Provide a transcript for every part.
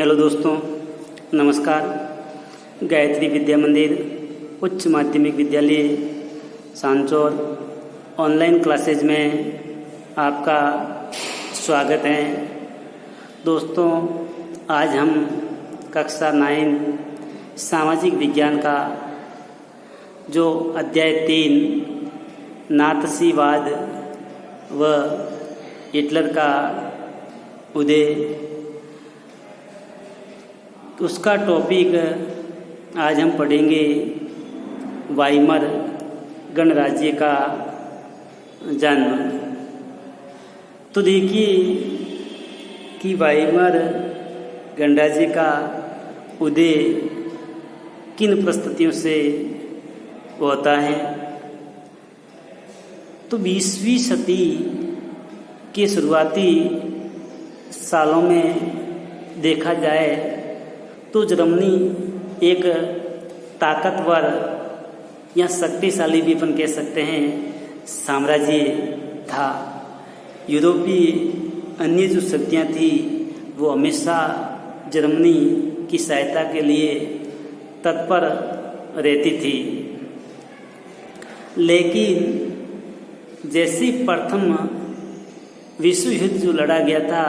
Hello दोस्तों, नमस्कार। गायत्री विद्या मंदिर उच्च माध्यमिक विद्यालय सांचौर ऑनलाइन क्लासेज में आपका स्वागत है। दोस्तों, आज हम कक्षा 9 सामाजिक विज्ञान का जो अध्याय 3 नात्सीवाद व हिटलर का उदय, उसका टॉपिक आज हम पढ़ेंगे वाइमर गणराज्य का जन्म। तो देखिए कि वाइमर गणराज्य का उदय किन परिस्थितियों से होता है। तो 20वीं सदी के शुरुआती सालों में देखा जाए तो जर्मनी एक ताकतवर या शक्तिशाली भी अपन कह सकते हैं साम्राज्य था। यूरोपीय अन्य जो शक्तियाँ थी वो हमेशा जर्मनी की सहायता के लिए तत्पर रहती थी। लेकिन जैसे प्रथम विश्व युद्ध जो लड़ा गया था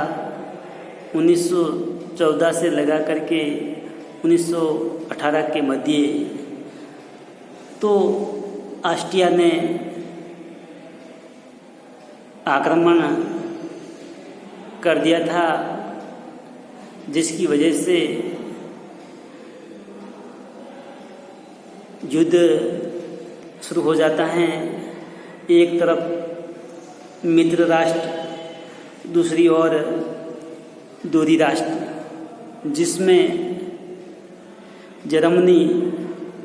1914 से लगा करके 1918 के मध्य, तो ऑस्ट्रिया ने आक्रमण कर दिया था, जिसकी वजह से युद्ध शुरू हो जाता है। एक तरफ मित्र राष्ट्र, दूसरी ओर दूरी राष्ट्र, जिसमें जर्मनी,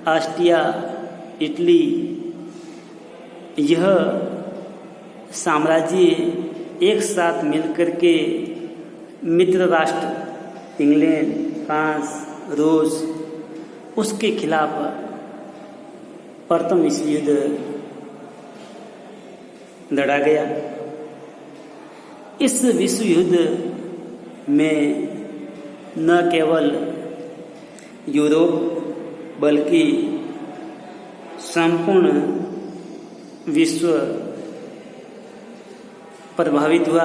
ऑस्ट्रिया, इटली, यह साम्राज्य एक साथ मिलकर के मित्र राष्ट्र इंग्लैंड, फ्रांस, रूस, उसके खिलाफ प्रथम विश्व युद्ध लड़ा गया। इस विश्व युद्ध में न केवल यूरोप बल्कि संपूर्ण विश्व प्रभावित हुआ।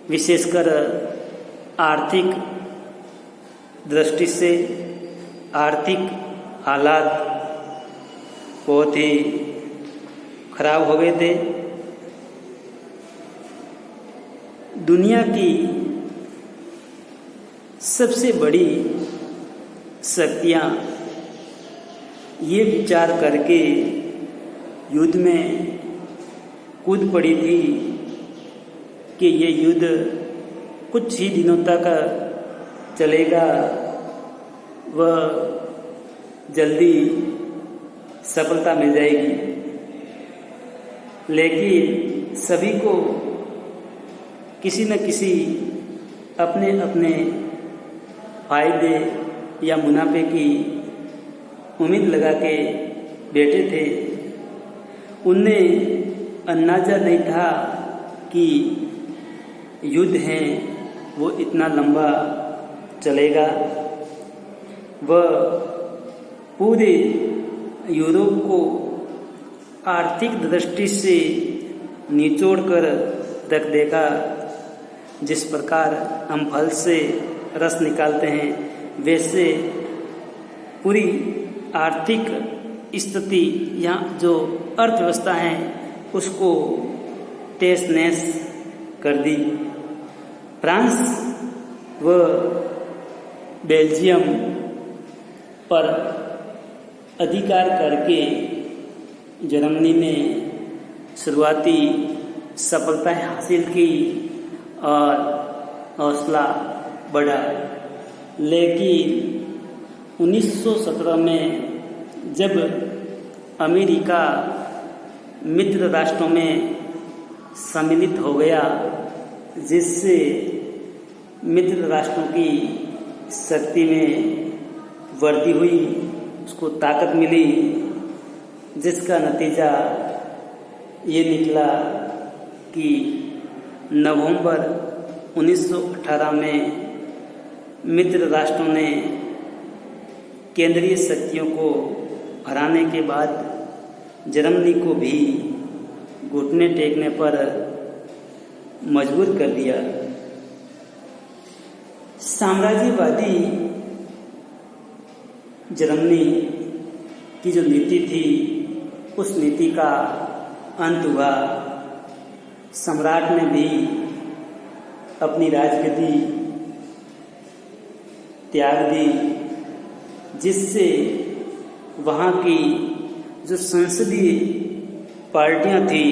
विशेषकर आर्थिक दृष्टि से आर्थिक हालात बहुत ही खराब हो गए थे। दुनिया की सबसे बड़ी शक्तियाँ ये विचार करके युद्ध में कूद पड़ी थी कि ये युद्ध कुछ ही दिनों तक चलेगा, वह जल्दी सफलता मिल जाएगी। लेकिन सभी को किसी न किसी अपने अपने फायदे या मुनाफे की उम्मीद लगा के बैठे थे। उन्हें अंदाजा नहीं था कि युद्ध है वो इतना लंबा चलेगा। वह पूरे यूरोप को आर्थिक दृष्टि से निचोड़ कर रख देगा। जिस प्रकार हम फल से रस निकालते हैं, वैसे पूरी आर्थिक स्थिति या जो अर्थव्यवस्था है उसको तहस नहस कर दी। फ्रांस व बेल्जियम पर अधिकार करके जर्मनी ने शुरुआती सफलताएं हासिल की और हौसला बढ़ा। लेकिन 1917 में जब अमेरिका मित्र राष्ट्रों में सम्मिलित हो गया, जिससे मित्र राष्ट्रों की शक्ति में वृद्धि हुई, उसको ताकत मिली, जिसका नतीजा ये निकला कि नवंबर 1918 में मित्र राष्ट्रों ने केंद्रीय शक्तियों को हराने के बाद जर्मनी को भी घुटने टेकने पर मजबूर कर दिया। साम्राज्यवादी जर्मनी की जो नीति थी उस नीति का अंत हुआ। सम्राट ने भी अपनी राजगद्दी त्याग दी, जिससे वहाँ की जो संसदीय पार्टियां थी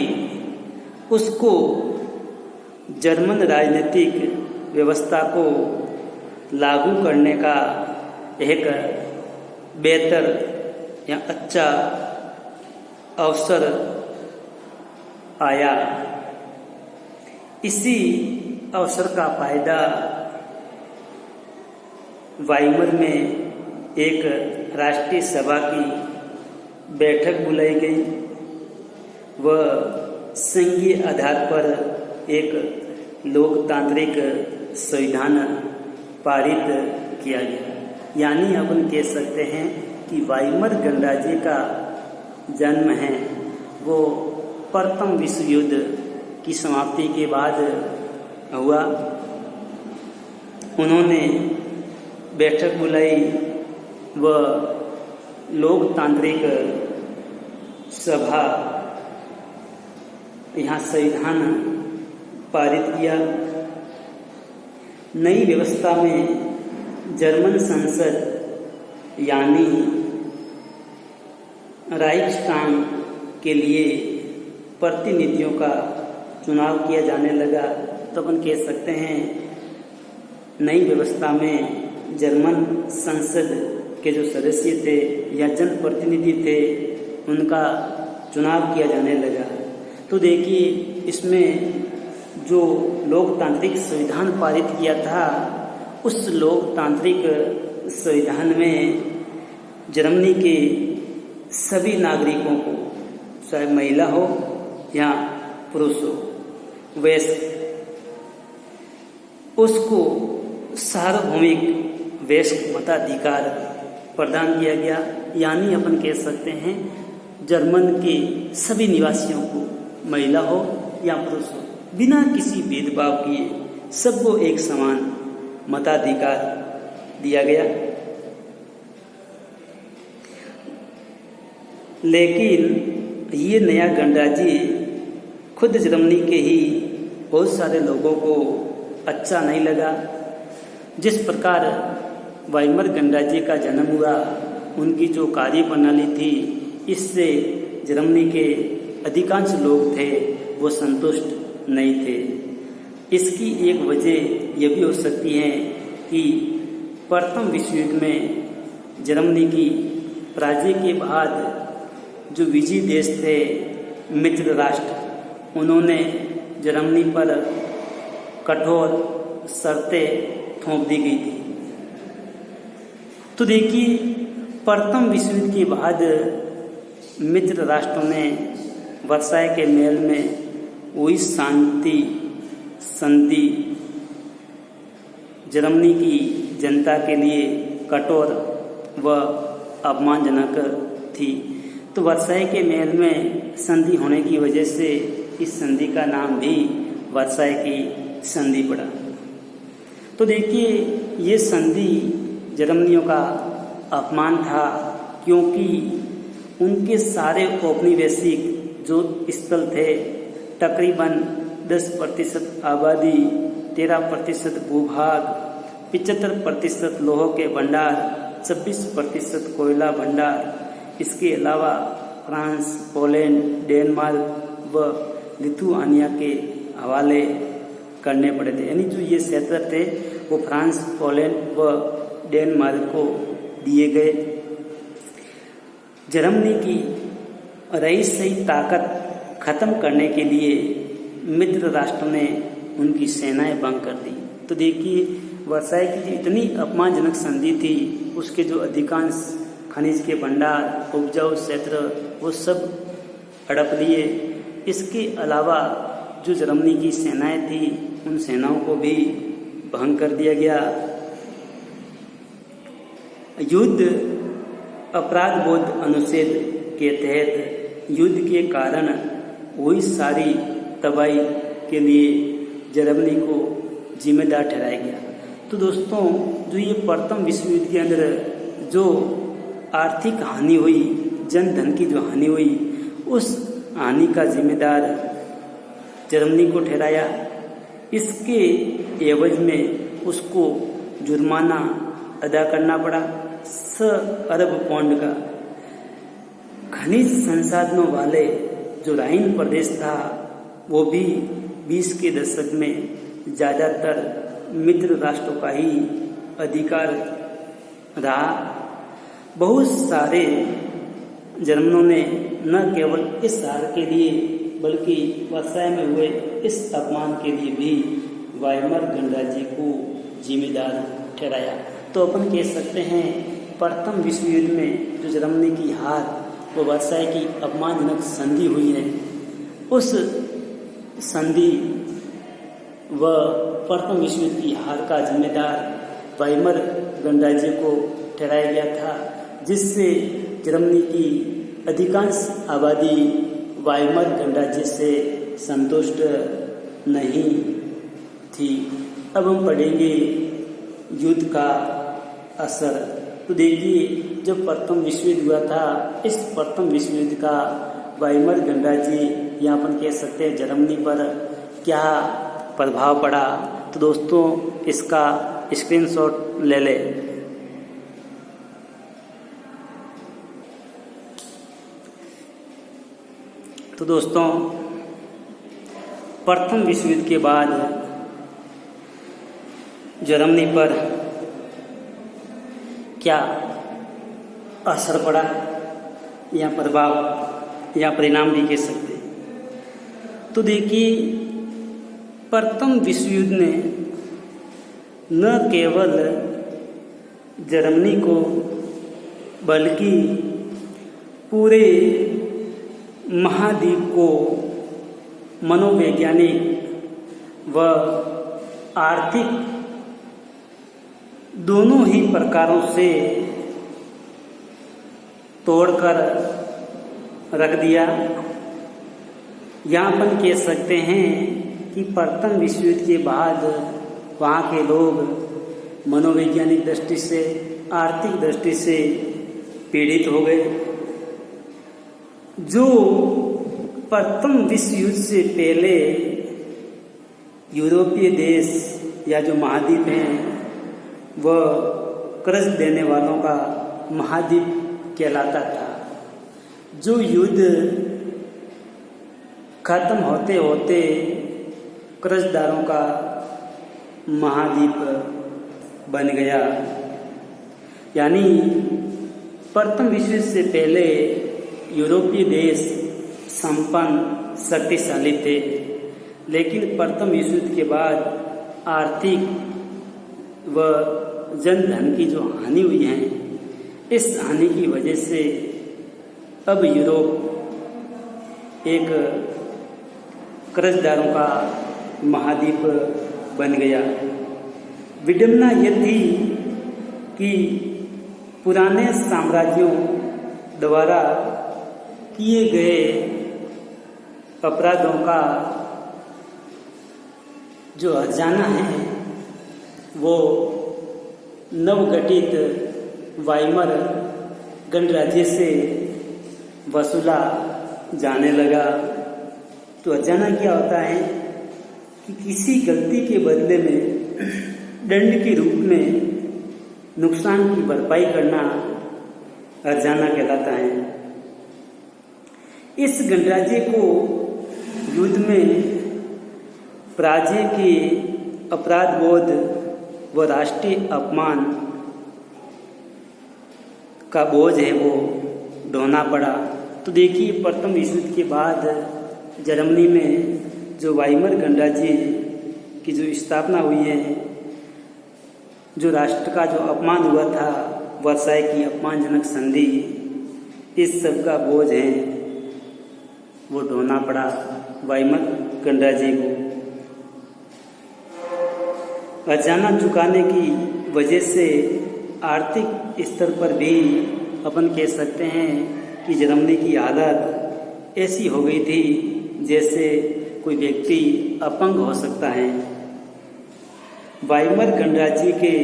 उसको जर्मन राजनीतिक व्यवस्था को लागू करने का एक बेहतर या अच्छा अवसर आया। इसी अवसर का फायदा वाइमर में एक राष्ट्रीय सभा की बैठक बुलाई गई व संघीय आधार पर एक लोकतांत्रिक संविधान पारित किया गया। यानी अपन कह सकते हैं कि वाइमर गणराज्य का जन्म है वो प्रथम विश्व युद्ध की समाप्ति के बाद हुआ। उन्होंने बैठक बुलाई व लोकतांत्रिक सभा यहाँ संविधान पारित किया। नई व्यवस्था में जर्मन संसद यानी राइक्सटाग के लिए प्रतिनिधियों का चुनाव किया जाने लगा। तो अपन कह सकते हैं नई व्यवस्था में जर्मन संसद के जो सदस्य थे या जनप्रतिनिधि थे उनका चुनाव किया जाने लगा। तो देखिए इसमें जो लोकतांत्रिक संविधान पारित किया था उस लोकतांत्रिक संविधान में जर्मनी के सभी नागरिकों को, चाहे महिला हो या पुरुष हो, वैश्य, उसको सार्वभौमिक वैश्य मताधिकार प्रदान किया गया। यानी अपन कह सकते हैं जर्मन के सभी निवासियों को, महिला हो या पुरुष हो, बिना किसी भेदभाव किए सबको एक समान मताधिकार दिया गया। लेकिन ये नया गणराज्य खुद जर्मनी के ही बहुत सारे लोगों को अच्छा नहीं लगा। जिस प्रकार वाइमर गणराज्य का जन्म हुआ, उनकी जो कार्य प्रणाली थी, इससे जर्मनी के अधिकांश लोग थे वो संतुष्ट नहीं थे। इसकी एक वजह यह भी हो सकती है कि प्रथम विश्व युद्ध में जर्मनी की पराजय के बाद जो विजयी देश थे मित्र राष्ट्र, उन्होंने जर्मनी पर कठोर शर्तें थोप दी गई थी। तो देखिए प्रथम विश्व युद्ध के बाद मित्र राष्ट्रों ने वर्साय के मेल में हुई शांति संधि जर्मनी की जनता के लिए कठोर व अपमानजनक थी। तो वर्साय के मेल में संधि होने की वजह से इस संधि का नाम भी वर्साय की संधि पड़ा। तो देखिए ये संधि जर्मनियों का अपमान था, क्योंकि उनके सारे औपनिवेशिक जो स्थल थे, तकरीबन 10% आबादी, 13% भूभाग, 75% लोह के भंडार, 26% कोयला भंडार, इसके अलावा फ्रांस, पोलैंड, डेनमार्क व लिथुआनिया के हवाले करने पड़े थे। यानी जो ये क्षेत्र थे वो फ्रांस, पोलैंड व डेनमार्क को दिए गए। जर्मनी की रही सही ताकत खत्म करने के लिए मित्र राष्ट्रों ने उनकी सेनाएं भंग कर दी। तो देखिए वर्साय की जो इतनी अपमानजनक संधि थी, उसके जो अधिकांश खनिज के भंडार, उपजाऊ क्षेत्र, वो सब हड़प लिए। इसके अलावा जो जर्मनी की सेनाएं थी उन सेनाओं को भी भंग कर दिया गया। युद्ध अपराध बोध अनुच्छेद के तहत युद्ध के कारण हुई सारी तबाही के लिए जर्मनी को जिम्मेदार ठहराया गया। तो दोस्तों, जो ये प्रथम विश्व युद्ध के अंदर जो आर्थिक हानि हुई, जन धन की जो हानि हुई, उस हानि का जिम्मेदार जर्मनी को ठहराया। इसके एवज में उसको जुर्माना अदा करना पड़ा 100 अरब पाउंड का। खनिज संसाधनों वाले जो राइन प्रदेश था वो भी 20 के दशक में ज़्यादातर मित्र राष्ट्रों का ही अधिकार रहा। बहुत सारे जर्मनों ने न केवल इस हार के लिए बल्कि वर्साय में हुए इस अपमान के लिए भी वाइमर गणराज्य को जिम्मेदार ठहराया। तो अपन कह सकते हैं प्रथम विश्व युद्ध में जो जर्मनी की हार वो वर्साय की अपमानजनक संधि हुई है, उस संधि व प्रथम विश्व युद्ध की हार का जिम्मेदार वाइमर गणराज्य को ठहराया गया था, जिससे जर्मनी की अधिकांश आबादी वाइमर गणराज्य से संतुष्ट नहीं थी। अब हम पढ़ेंगे युद्ध का असर। तो देखिए, जब प्रथम विश्व युद्ध हुआ था, इस प्रथम विश्व युद्ध का वाइमर गणराज्य या अपन कह सकते हैं जर्मनी पर क्या प्रभाव पड़ा। तो दोस्तों, इसका स्क्रीनशॉट ले ले। तो दोस्तों, प्रथम विश्व युद्ध के बाद जर्मनी पर क्या असर पड़ा या प्रभाव या परिणाम भी कह सकते हैं। तो देखिए, प्रथम विश्व युद्ध ने न केवल जर्मनी को बल्कि पूरे महाद्वीप को मनोवैज्ञानिक व आर्थिक दोनों ही प्रकारों से तोड़कर रख दिया। यहाँ अपन कह सकते हैं कि प्रथम विश्व युद्ध के बाद वहाँ के लोग मनोवैज्ञानिक दृष्टि से, आर्थिक दृष्टि से पीड़ित हो गए। जो प्रथम विश्व युद्ध से पहले यूरोपीय देश या जो महाद्वीप हैं वह कर्ज देने वालों का महाद्वीप कहलाता था। जो युद्ध खत्म होते होते कर्जदारों का महाद्वीप बन गया। यानी प्रथम विश्व युद्ध से पहले यूरोपीय देश संपन्न शक्तिशाली थे, लेकिन प्रथम विश्व युद्ध के बाद आर्थिक व जनधन की जो हानि हुई है, इस हानि की वजह से अब यूरोप एक कर्जदारों का महाद्वीप बन गया। विडंबना यह थी कि पुराने साम्राज्यों द्वारा किए गए अपराधों का जो हर्जाना है वो नवगठित वाइमर गणराज्य से वसूला जाने लगा। तो हर्जाना क्या होता है कि किसी गलती के बदले में दंड के रूप में नुकसान की भरपाई करना हर्जाना कहलाता है। इस गणराज्य को युद्ध में पराजय के अपराध बोध व राष्ट्रीय अपमान का बोझ है वो ढोना पड़ा। तो देखिए, प्रथम विश्व युद्ध के बाद जर्मनी में जो वाइमर गणराज्य की जो स्थापना हुई है, जो राष्ट्र का जो अपमान हुआ था, वर्साय की अपमानजनक संधि, इस सब का बोझ है वो ढोना पड़ा वाइमर गंडा जी को। खजाना चुकाने की वजह से आर्थिक स्तर पर भी अपन कह सकते हैं कि जर्मनी की हालत ऐसी हो गई थी जैसे कोई व्यक्ति अपंग हो सकता है। वाइमर गणराज्य के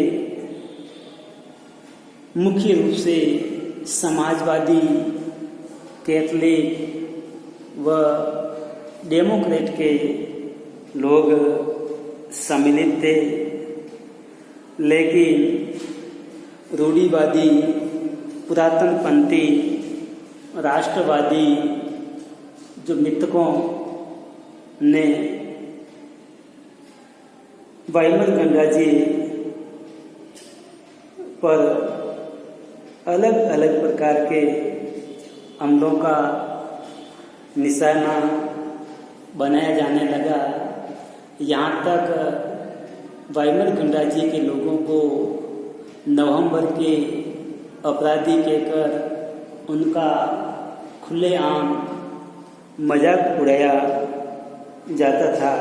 मुख्य रूप से समाजवादी, कैथोलिक व डेमोक्रेट के लोग सम्मिलित थे, लेकिन रूढ़िवादी, पुरातनपंथी, राष्ट्रवादी जो मित्रकों ने वाइमर गणराज्य पर अलग अलग प्रकार के हमलों का निशाना बनाया जाने लगा। यहाँ तक वाइमर गणराज्य के लोगों को नवंबर के अपराधी कहकर उनका खुलेआम मजाक उड़ाया जाता था।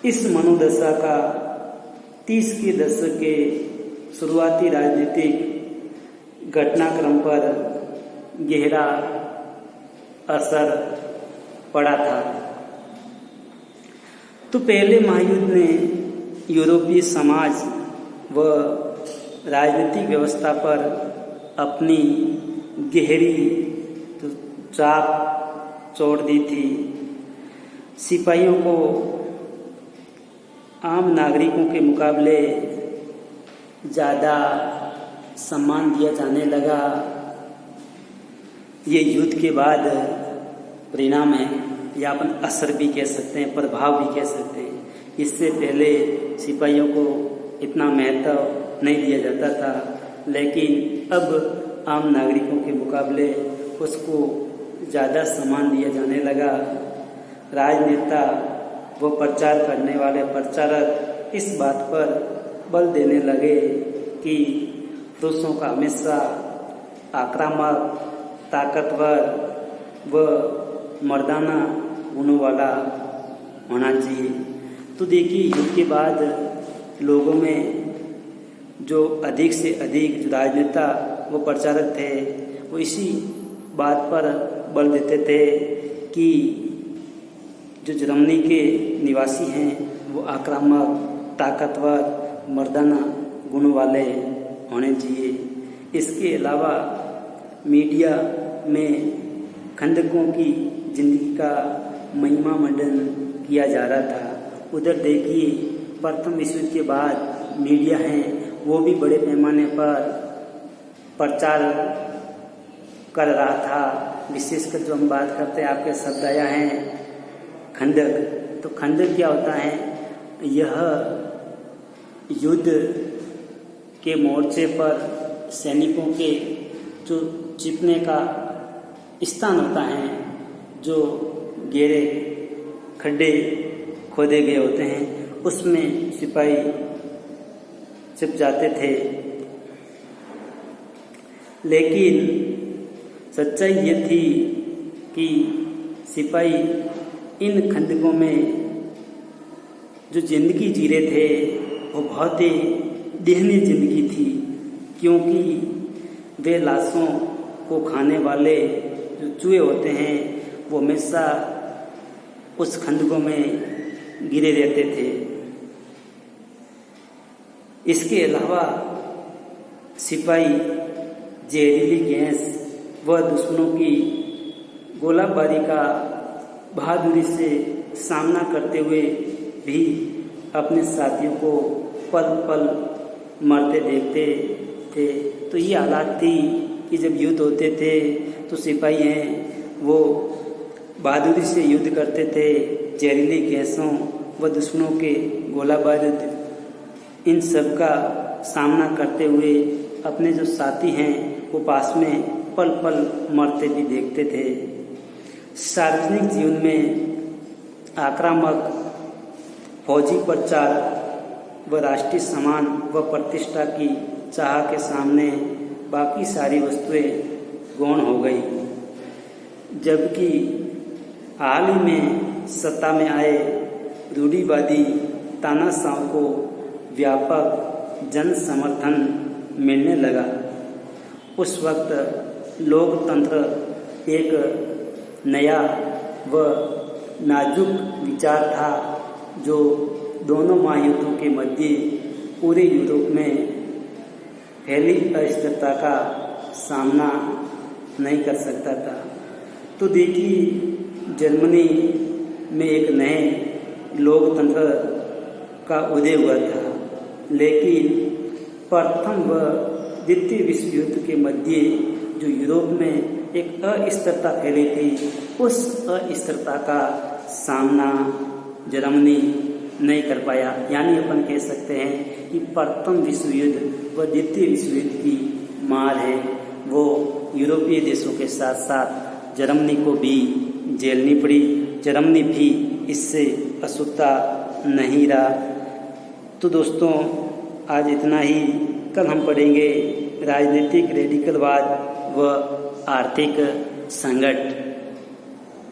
इस मनोदशा का 30 के दशक के शुरुआती राजनीतिक घटनाक्रम पर गहरा असर पड़ा था। तो पहले महायुद्ध ने यूरोपीय समाज व राजनीतिक व्यवस्था पर अपनी गहरी छाप छोड़ दी थी। सिपाहियों को आम नागरिकों के मुकाबले ज़्यादा सम्मान दिया जाने लगा। ये युद्ध के बाद परिणाम है, या अपन असर भी कह सकते हैं, प्रभाव भी कह सकते हैं। इससे पहले सिपाहियों को इतना महत्व नहीं दिया जाता था, लेकिन अब आम नागरिकों के मुकाबले उसको ज़्यादा सम्मान दिया जाने लगा। राजनेता व प्रचार करने वाले प्रचारक इस बात पर बल देने लगे कि पुरुषों का हमेशा आक्रामक, ताकतवर व मर्दाना गुणों वाला होना चाहिए। तो देखिए, युद्ध के बाद लोगों में जो अधिक से अधिक जो राजनेता व प्रचारक थे, वो इसी बात पर बल देते थे कि जो जर्मनी के निवासी हैं वो आक्रामक, ताकतवर, मर्दाना गुणों वाले होने चाहिए। इसके अलावा मीडिया में खंदकों की जिंदगी का महिमा मंडन किया जा रहा था। उधर देखिए, प्रथम विश्व युद्ध के बाद मीडिया हैं वो भी बड़े पैमाने पर प्रचार कर रहा था। विशेषकर जो हम बात करते हैं, आपके शब्द आया है खंदक। तो खंदक क्या होता है? यह युद्ध के मोर्चे पर सैनिकों के जो छिपने का स्थान होता है, जो गहरे खड्डे खोदे गए होते हैं, उसमें सिपाही छिप जाते थे। लेकिन सच्चाई ये थी कि सिपाही इन खंदकों में जो जिंदगी जी रहे थे वो बहुत ही दयनीय जिंदगी थी, क्योंकि वे लाशों को खाने वाले जो चूहे होते हैं वो हमेशा उस खंदकों में गिरे रहते थे। इसके अलावा सिपाही जहरीली गैस व दुश्मनों की गोलाबारी का बहादुरी से सामना करते हुए भी अपने साथियों को पल पल मरते देखते थे। तो ये हालात थी कि जब युद्ध होते थे तो सिपाही हैं वो बहादुरी से युद्ध करते थे, जहरीली गैसों व दुश्मनों के गोलाबारी इन सब का सामना करते हुए अपने जो साथी हैं वो पास में पल पल मरते भी देखते थे। सार्वजनिक जीवन में आक्रामक फौजी प्रचार व राष्ट्रीय सम्मान व प्रतिष्ठा की चाह के सामने बाकी सारी वस्तुएं गौण हो गई। जबकि हाल ही में सत्ता में आए रूढ़िवादी तानाशाह को व्यापक जन समर्थन मिलने लगा। उस वक्त लोकतंत्र एक नया व नाजुक विचार था जो दोनों महायुद्धों के मध्य पूरे यूरोप में फैली अस्थिरता का सामना नहीं कर सकता था। तो देखिए, जर्मनी में एक नए लोकतंत्र का उदय हुआ था, लेकिन प्रथम व द्वितीय विश्व युद्ध के मध्य जो यूरोप में एक अस्थिरता फैली थी, उस अस्थिरता का सामना जर्मनी नहीं कर पाया। यानी अपन कह सकते हैं कि प्रथम विश्व युद्ध व द्वितीय विश्व युद्ध की मार है वो यूरोपीय देशों के साथ साथ जर्मनी को भी झेलनी पड़ी। जर्मनी भी इससे अछूता नहीं रहा। तो दोस्तों, आज इतना ही। कल हम पढ़ेंगे राजनीतिक रेडिकलवाद व आर्थिक संकट।